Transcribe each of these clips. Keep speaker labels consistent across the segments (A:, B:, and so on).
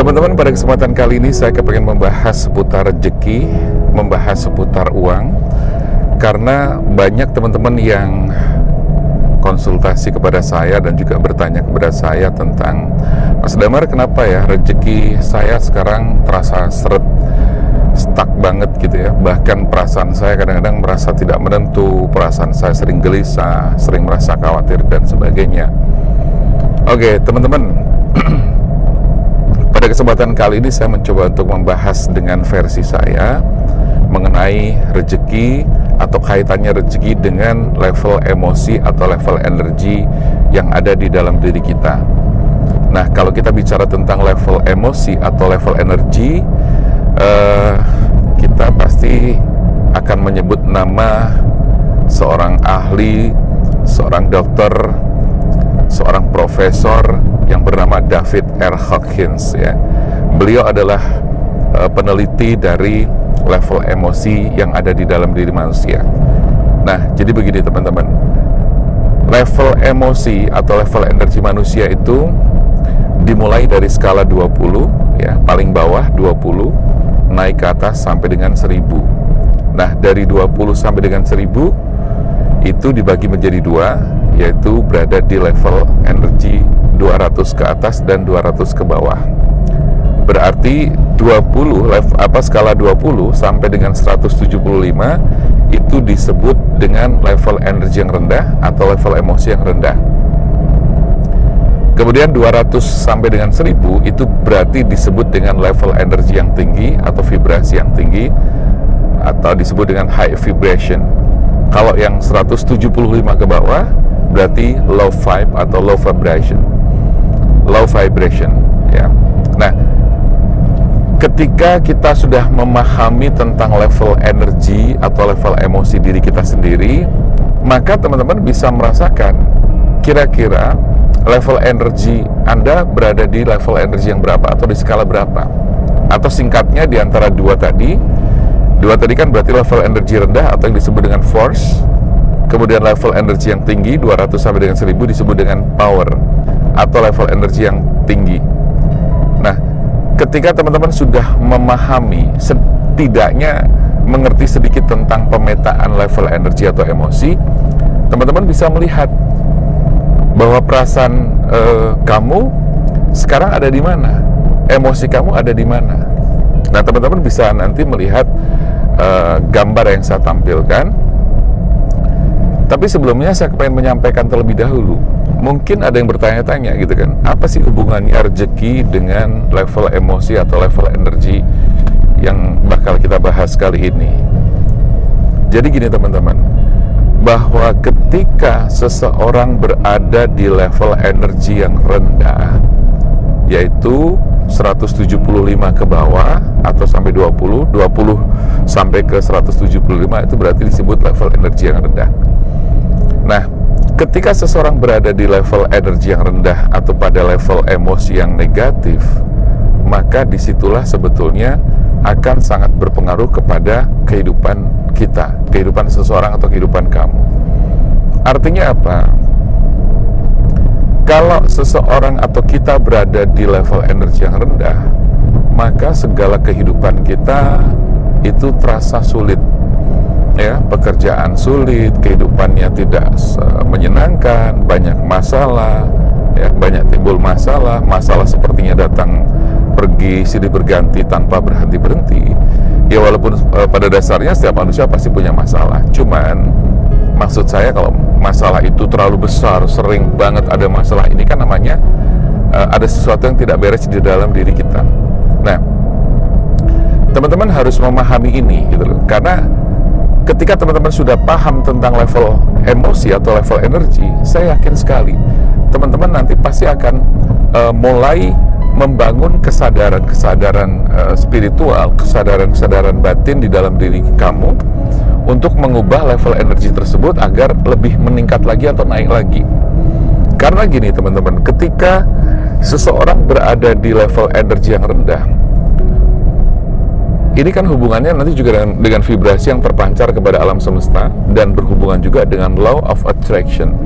A: Teman-teman, pada kesempatan kali ini saya kepengen membahas seputar rezeki, membahas seputar uang, karena banyak teman-teman yang konsultasi kepada saya dan juga bertanya kepada saya tentang, Mas Damar, kenapa ya rezeki saya sekarang terasa stuck banget gitu ya. Bahkan perasaan saya kadang-kadang merasa tidak menentu, perasaan saya sering gelisah, sering merasa khawatir dan sebagainya. Oke, teman-teman, pada kesempatan kali ini saya mencoba untuk membahas dengan versi saya mengenai rezeki atau kaitannya rezeki dengan level emosi atau level energi yang ada di dalam diri kita. Nah, kalau kita bicara tentang level emosi atau level energi, kita pasti akan menyebut nama seorang ahli, seorang dokter, seorang profesor yang bernama David R. Hawkins ya. Beliau adalah peneliti dari level emosi yang ada di dalam diri manusia. Nah, jadi begini teman-teman. Level emosi atau level energi manusia itu dimulai dari skala 20 ya, paling bawah 20, naik ke atas sampai dengan 1000. Nah, dari 20 sampai dengan 1000 itu dibagi menjadi dua, yaitu berada di level energi 200 ke atas dan 200 ke bawah. Berarti 20 skala 20 sampai dengan 175 itu disebut dengan level energi yang rendah atau level emosi yang rendah. Kemudian 200 sampai dengan 1000 itu berarti disebut dengan level energi yang tinggi atau vibrasi yang tinggi, atau disebut dengan high vibration. Kalau yang 175 ke bawah berarti low vibe atau low vibration ya. Nah, ketika kita sudah memahami tentang level energi atau level emosi diri kita sendiri, maka teman-teman bisa merasakan kira-kira level energi Anda berada di level energi yang berapa atau di skala berapa. Atau singkatnya di antara dua tadi kan berarti level energi rendah atau yang disebut dengan force. Kemudian level energi yang tinggi 200 sampai dengan 1000 disebut dengan power atau level energi yang tinggi. Nah, ketika teman-teman sudah memahami, setidaknya mengerti sedikit tentang pemetaan level energi atau emosi, teman-teman bisa melihat bahwa perasaan kamu sekarang ada di mana, emosi kamu ada di mana. Nah, teman-teman bisa nanti melihat gambar yang saya tampilkan. Tapi sebelumnya saya pengen menyampaikan terlebih dahulu. Mungkin ada yang bertanya-tanya gitu kan, apa sih hubungannya rezeki dengan level emosi atau level energi yang bakal kita bahas kali ini. Jadi gini teman-teman, bahwa ketika seseorang berada di level energi yang rendah, yaitu 175 ke bawah atau sampai 20 sampai ke 175 itu berarti disebut level energi yang rendah. Nah, ketika seseorang berada di level energi yang rendah atau pada level emosi yang negatif, maka disitulah sebetulnya akan sangat berpengaruh kepada kehidupan kita, kehidupan seseorang atau kehidupan kamu. Artinya apa? Kalau seseorang atau kita berada di level energi yang rendah, maka segala kehidupan kita itu terasa sulit. Ya, pekerjaan sulit, kehidupannya tidak menyenangkan, banyak masalah, ya, banyak timbul masalah sepertinya datang pergi silih berganti tanpa berhenti-berhenti. Ya, walaupun pada dasarnya setiap manusia pasti punya masalah. Cuman maksud saya kalau masalah itu terlalu besar, sering banget ada masalah, ini kan namanya ada sesuatu yang tidak beres di dalam diri kita. Nah, teman-teman harus memahami ini gitu loh. Karena ketika teman-teman sudah paham tentang level emosi atau level energi, saya yakin sekali teman-teman nanti pasti akan mulai membangun kesadaran spiritual, kesadaran batin di dalam diri kamu untuk mengubah level energi tersebut agar lebih meningkat lagi atau naik lagi. Karena gini teman-teman, ketika seseorang berada di level energi yang rendah, ini kan hubungannya nanti juga dengan vibrasi yang terpancar kepada alam semesta dan berhubungan juga dengan law of attraction.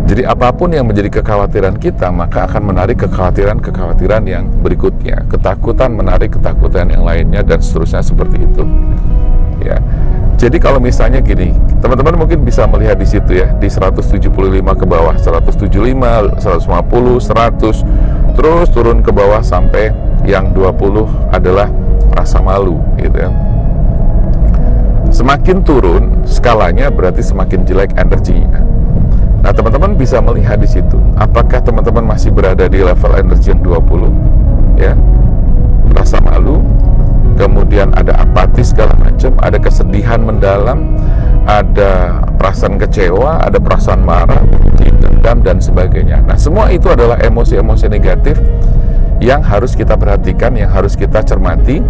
A: Jadi apapun yang menjadi kekhawatiran kita, maka akan menarik kekhawatiran-kekhawatiran yang berikutnya. Ketakutan menarik ketakutan yang lainnya, dan seterusnya seperti itu. Ya. Jadi kalau misalnya gini, teman-teman mungkin bisa melihat di situ ya, di 175 ke bawah, 175, 150, 100, terus turun ke bawah sampai yang 20 adalah rasa malu, gitu ya. Semakin turun skalanya berarti semakin jelek energinya. Nah, teman-teman bisa melihat di situ, apakah teman-teman masih berada di level energi yang 20, ya, rasa malu, kemudian ada apatis segala macam, ada kesedihan mendalam, ada perasaan kecewa, ada perasaan marah, dendam, dan sebagainya. Nah, semua itu adalah emosi-emosi negatif yang harus kita perhatikan, yang harus kita cermati,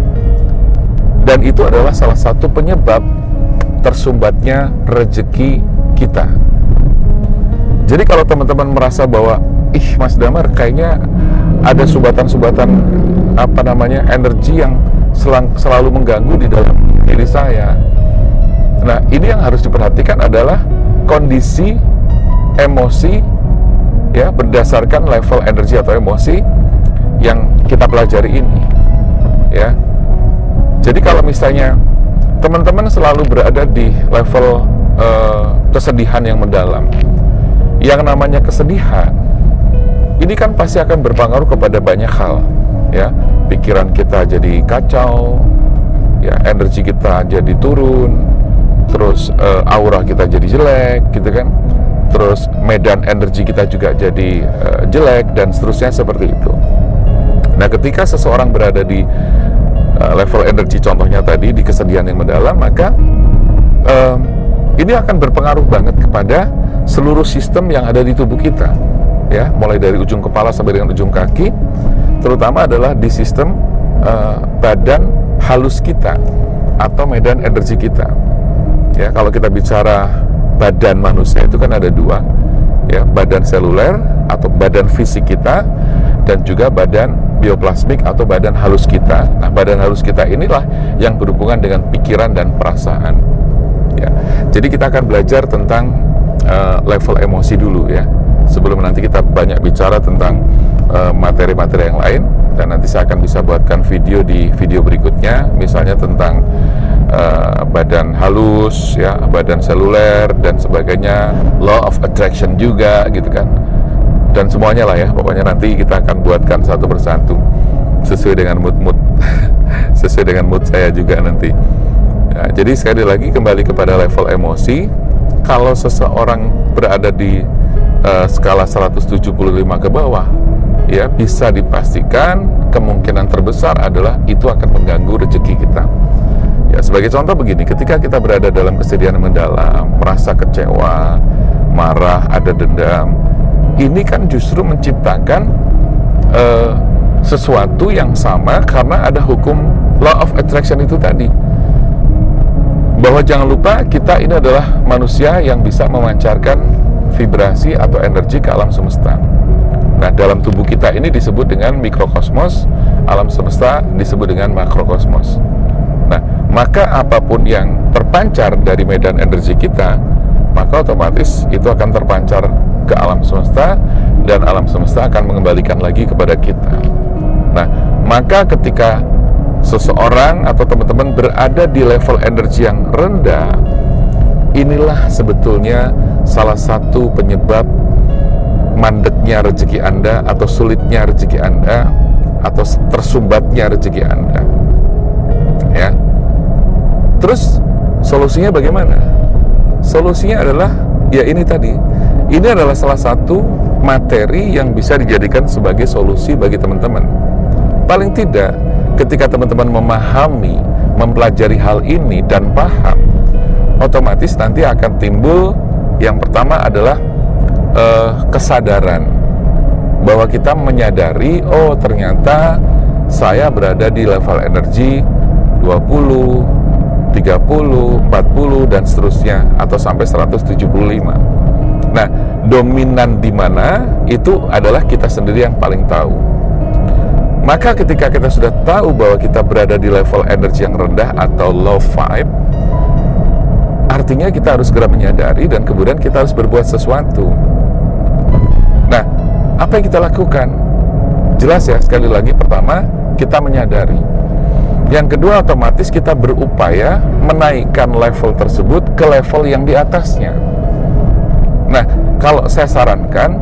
A: dan itu adalah salah satu penyebab tersumbatnya rezeki kita. Jadi kalau teman-teman merasa bahwa Mas Damar kayaknya ada sumbatan-sumbatan energi yang selalu mengganggu di dalam diri saya. Nah, ini yang harus diperhatikan adalah kondisi emosi, ya, berdasarkan level energi atau emosi yang kita pelajari ini, ya. Jadi kalau misalnya teman-teman selalu berada di level kesedihan yang mendalam, yang namanya kesedihan ini kan pasti akan berpengaruh kepada banyak hal, ya. Pikiran kita jadi kacau, ya, energi kita jadi turun, terus aura kita jadi jelek, gitu kan. Terus medan energi kita juga jadi jelek, dan seterusnya seperti itu. Nah, ketika seseorang berada di level energi contohnya tadi di kesedihan yang mendalam, maka ini akan berpengaruh banget kepada seluruh sistem yang ada di tubuh kita, ya, mulai dari ujung kepala sampai dengan ujung kaki, terutama adalah di sistem badan halus kita atau medan energi kita. Ya, kalau kita bicara badan manusia itu kan ada dua, ya, badan seluler atau badan fisik kita, dan juga badan bioplasmik atau badan halus kita. Nah, badan halus kita inilah yang berhubungan dengan pikiran dan perasaan. Ya, jadi kita akan belajar tentang level emosi dulu, ya, sebelum nanti kita banyak bicara tentang materi-materi yang lain. Dan nanti saya akan bisa buatkan video di video berikutnya, misalnya tentang badan halus, ya, badan seluler dan sebagainya, law of attraction juga, gitu kan, dan semuanya lah, ya. Pokoknya nanti kita akan buatkan satu persatu sesuai dengan mood sesuai dengan mood saya juga nanti. Ya, jadi sekali lagi kembali kepada level emosi. Kalau seseorang berada di skala 175 ke bawah, ya, bisa dipastikan kemungkinan terbesar adalah itu akan mengganggu rezeki kita. Ya, sebagai contoh begini, ketika kita berada dalam kesedihan yang mendalam, merasa kecewa, marah, ada dendam, ini kan justru menciptakan sesuatu yang sama, karena ada hukum law of attraction itu tadi, bahwa jangan lupa kita ini adalah manusia yang bisa memancarkan vibrasi atau energi ke alam semesta. Nah, dalam tubuh kita ini disebut dengan mikrokosmos, alam semesta disebut dengan makrokosmos. Nah, maka apapun yang terpancar dari medan energi kita, maka otomatis itu akan terpancar ke alam semesta, dan alam semesta akan mengembalikan lagi kepada kita. Nah, maka ketika seseorang atau teman-teman berada di level energi yang rendah, inilah sebetulnya salah satu penyebab mandeknya rezeki Anda, atau sulitnya rezeki Anda, atau tersumbatnya rezeki Anda, ya. Terus solusinya bagaimana? Solusinya adalah, ya, ini tadi. Ini adalah salah satu materi yang bisa dijadikan sebagai solusi bagi teman-teman. Paling tidak, ketika teman-teman memahami, mempelajari hal ini dan paham, otomatis nanti akan timbul yang pertama adalah kesadaran bahwa kita menyadari, oh ternyata saya berada di level energi 20, 30, 40 dan seterusnya, atau sampai 175. Nah, dominan di mana itu adalah kita sendiri yang paling tahu. Maka ketika kita sudah tahu bahwa kita berada di level energi yang rendah atau low vibe, artinya kita harus segera menyadari dan kemudian kita harus berbuat sesuatu. Nah, apa yang kita lakukan? Jelas ya, sekali lagi, pertama, kita menyadari. Yang kedua, otomatis kita berupaya menaikkan level tersebut ke level yang di atasnya. Nah, kalau saya sarankan,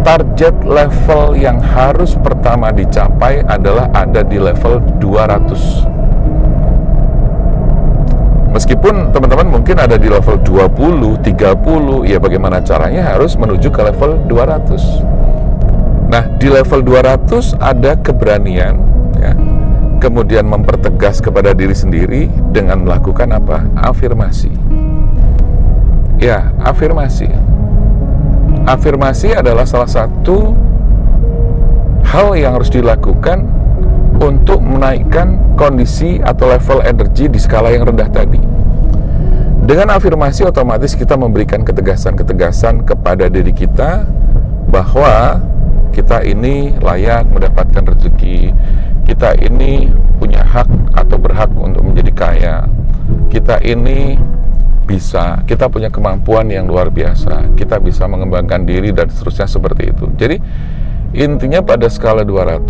A: target level yang harus pertama dicapai adalah ada di level 200. Meskipun teman-teman mungkin ada di level 20, 30, ya bagaimana caranya harus menuju ke level 200. Nah, di level 200 ada keberanian, ya, kemudian mempertegas kepada diri sendiri dengan melakukan apa? Afirmasi. Ya, afirmasi. Afirmasi adalah salah satu hal yang harus dilakukan untuk menaikkan kondisi atau level energi di skala yang rendah tadi. Dengan afirmasi otomatis kita memberikan ketegasan-ketegasan kepada diri kita bahwa kita ini layak mendapatkan rezeki, kita ini punya hak atau berhak untuk menjadi kaya, kita ini bisa, kita punya kemampuan yang luar biasa, kita bisa mengembangkan diri dan seterusnya seperti itu. Jadi intinya pada skala 200,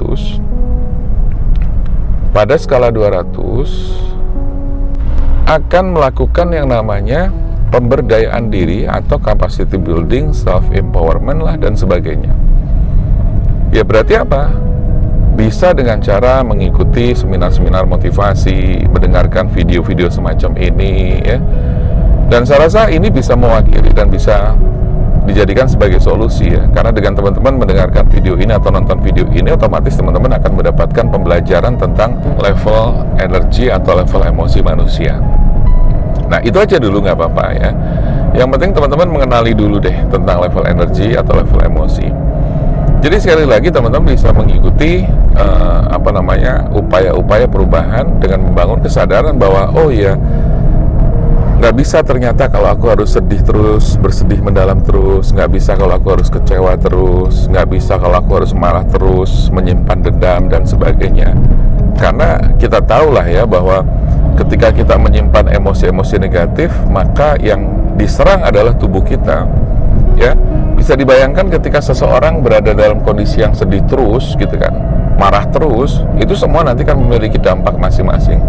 A: akan melakukan yang namanya pemberdayaan diri atau capacity building, self empowerment lah dan sebagainya. Ya berarti apa? Bisa dengan cara mengikuti seminar-seminar motivasi, mendengarkan video-video semacam ini, ya. Dan saya rasa ini bisa mewakili dan bisa dijadikan sebagai solusi, ya. Karena dengan teman-teman mendengarkan video ini atau nonton video ini, otomatis teman-teman akan mendapatkan pembelajaran tentang level energi atau level emosi manusia. Nah, itu aja dulu, nggak apa-apa ya. Yang penting teman-teman mengenali dulu deh tentang level energi atau level emosi. Jadi sekali lagi teman-teman bisa mengikuti upaya-upaya perubahan dengan membangun kesadaran bahwa oh ya, nggak bisa ternyata kalau aku harus sedih terus, bersedih mendalam terus, nggak bisa kalau aku harus kecewa terus, nggak bisa kalau aku harus marah terus, menyimpan dendam dan sebagainya. Karena kita tahulah ya bahwa ketika kita menyimpan emosi-emosi negatif, maka yang diserang adalah tubuh kita, ya. Bisa dibayangkan ketika seseorang berada dalam kondisi yang sedih terus gitu kan, marah terus, itu semua nanti kan memiliki dampak masing-masing.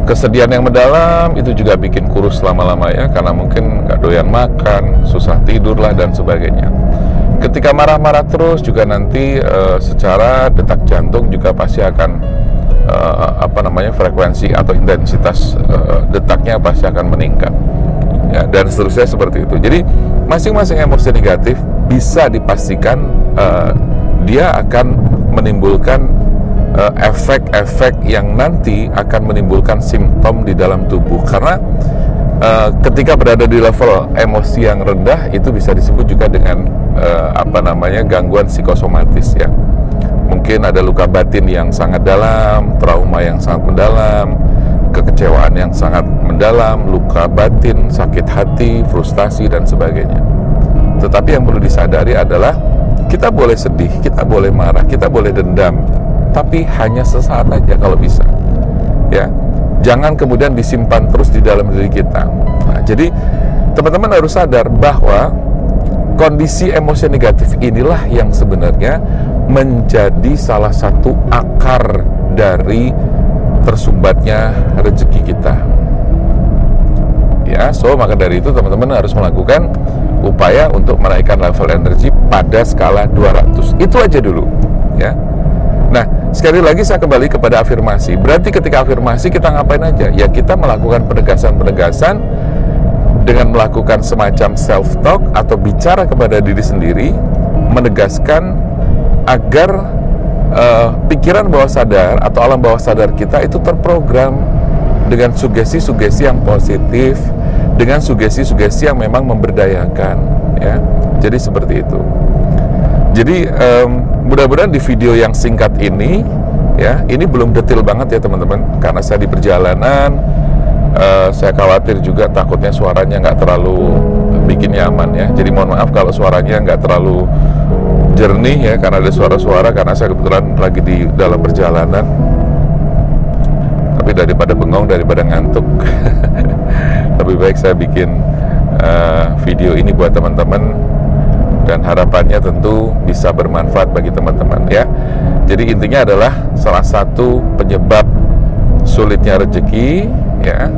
A: Kesedihan yang mendalam itu juga bikin kurus lama-lama ya, karena mungkin nggak doyan makan, susah tidur lah dan sebagainya. Ketika marah-marah terus juga nanti secara detak jantung juga pasti akan frekuensi atau intensitas detaknya pasti akan meningkat. Ya, dan seterusnya seperti itu. Jadi masing-masing emosi negatif bisa dipastikan dia akan menimbulkan efek-efek yang nanti akan menimbulkan simptom di dalam tubuh. Karena ketika berada di level emosi yang rendah, itu bisa disebut juga dengan gangguan psikosomatis ya. Mungkin ada luka batin yang sangat dalam, trauma yang sangat mendalam, kekecewaan yang sangat mendalam, luka batin, sakit hati, frustasi dan sebagainya. Tetapi yang perlu disadari adalah kita boleh sedih, kita boleh marah, kita boleh dendam, tapi hanya sesaat aja kalau bisa. Ya, jangan kemudian disimpan terus di dalam diri kita. Nah, jadi teman-teman harus sadar bahwa kondisi emosi negatif inilah yang sebenarnya menjadi salah satu akar dari tersumbatnya rezeki kita. Ya, maka dari itu teman-teman harus melakukan upaya untuk menaikkan level energi pada skala 200. Itu aja dulu, ya. Nah, sekali lagi saya kembali kepada afirmasi. Berarti ketika afirmasi kita ngapain aja? Ya, kita melakukan penegasan-penegasan dengan melakukan semacam self-talk atau bicara kepada diri sendiri, menegaskan agar pikiran bawah sadar atau alam bawah sadar kita itu terprogram dengan sugesti-sugesti yang positif, dengan sugesti-sugesti yang memang memberdayakan, ya. Jadi seperti itu. Jadi mudah-mudahan di video yang singkat ini, ya, ini belum detail banget ya teman-teman, karena saya di perjalanan, saya khawatir juga takutnya suaranya nggak terlalu bikin nyaman ya. Jadi mohon maaf kalau suaranya nggak terlalu jernih ya, karena ada suara-suara, karena saya kebetulan lagi di dalam perjalanan. Tapi daripada bengong, daripada ngantuk, lebih baik saya bikin video ini buat teman-teman dan harapannya tentu bisa bermanfaat bagi teman-teman ya. Jadi intinya adalah salah satu penyebab sulitnya rezeki ya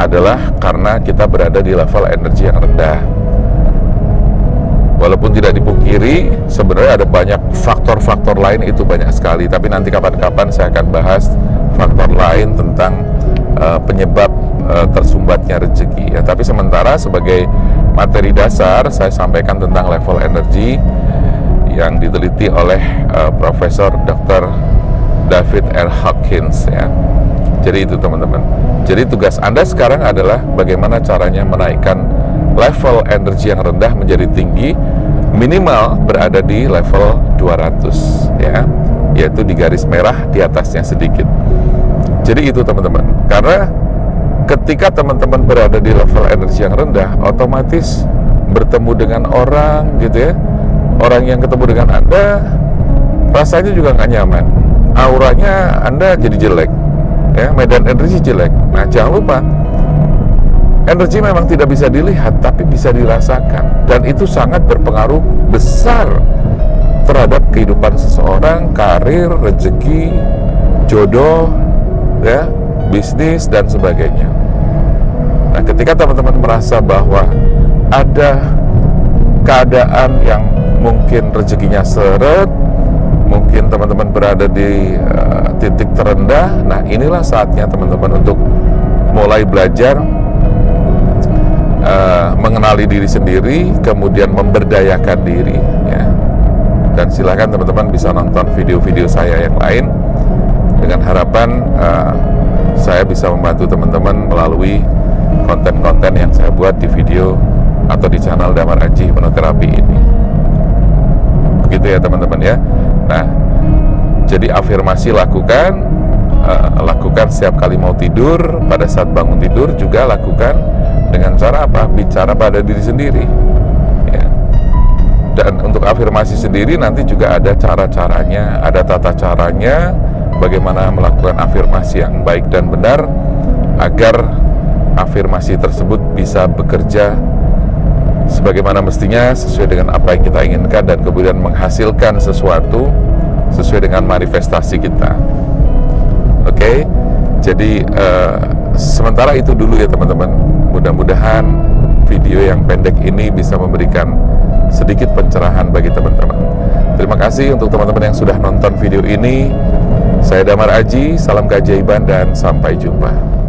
A: adalah karena kita berada di level energi yang rendah. Walaupun tidak dipungkiri, sebenarnya ada banyak faktor-faktor lain, itu banyak sekali. Tapi nanti kapan-kapan saya akan bahas faktor lain tentang penyebab tersumbatnya rezeki. Ya, tapi sementara sebagai materi dasar, saya sampaikan tentang level energi yang diteliti oleh Profesor Dr. David R. Hawkins. Ya. Jadi itu teman-teman. Jadi tugas Anda sekarang adalah bagaimana caranya menaikkan level energi yang rendah menjadi tinggi, minimal berada di level 200 ya, yaitu di garis merah di atasnya sedikit. Jadi itu teman-teman, karena ketika teman-teman berada di level energi yang rendah, otomatis bertemu dengan orang gitu ya, orang yang ketemu dengan Anda rasanya juga nggak nyaman, auranya Anda jadi jelek ya, medan energi jelek. Nah jangan lupa, energi memang tidak bisa dilihat, tapi bisa dirasakan. Dan itu sangat berpengaruh besar terhadap kehidupan seseorang, karir, rezeki, jodoh, ya, bisnis, dan sebagainya. Nah, ketika teman-teman merasa bahwa ada keadaan yang mungkin rezekinya seret, mungkin teman-teman berada di titik terendah, nah inilah saatnya teman-teman untuk mulai belajar mengenali diri sendiri, kemudian memberdayakan diri ya. Dan silakan teman-teman bisa nonton video-video saya yang lain dengan harapan saya bisa membantu teman-teman melalui konten-konten yang saya buat di video atau di channel Damar Aji Hipnoterapi ini. Begitu ya teman-teman ya. Nah, jadi afirmasi lakukan setiap kali mau tidur, pada saat bangun tidur juga lakukan dengan cara apa? Bicara pada diri sendiri ya. Dan untuk afirmasi sendiri nanti juga ada cara-caranya, ada tata caranya bagaimana melakukan afirmasi yang baik dan benar agar afirmasi tersebut bisa bekerja sebagaimana mestinya, sesuai dengan apa yang kita inginkan, dan kemudian menghasilkan sesuatu sesuai dengan manifestasi kita. Oke, jadi sementara itu dulu ya teman-teman. Mudah-mudahan video yang pendek ini bisa memberikan sedikit pencerahan bagi teman-teman. Terima kasih untuk teman-teman yang sudah nonton video ini. Saya Damar Aji, salam keajaiban dan sampai jumpa.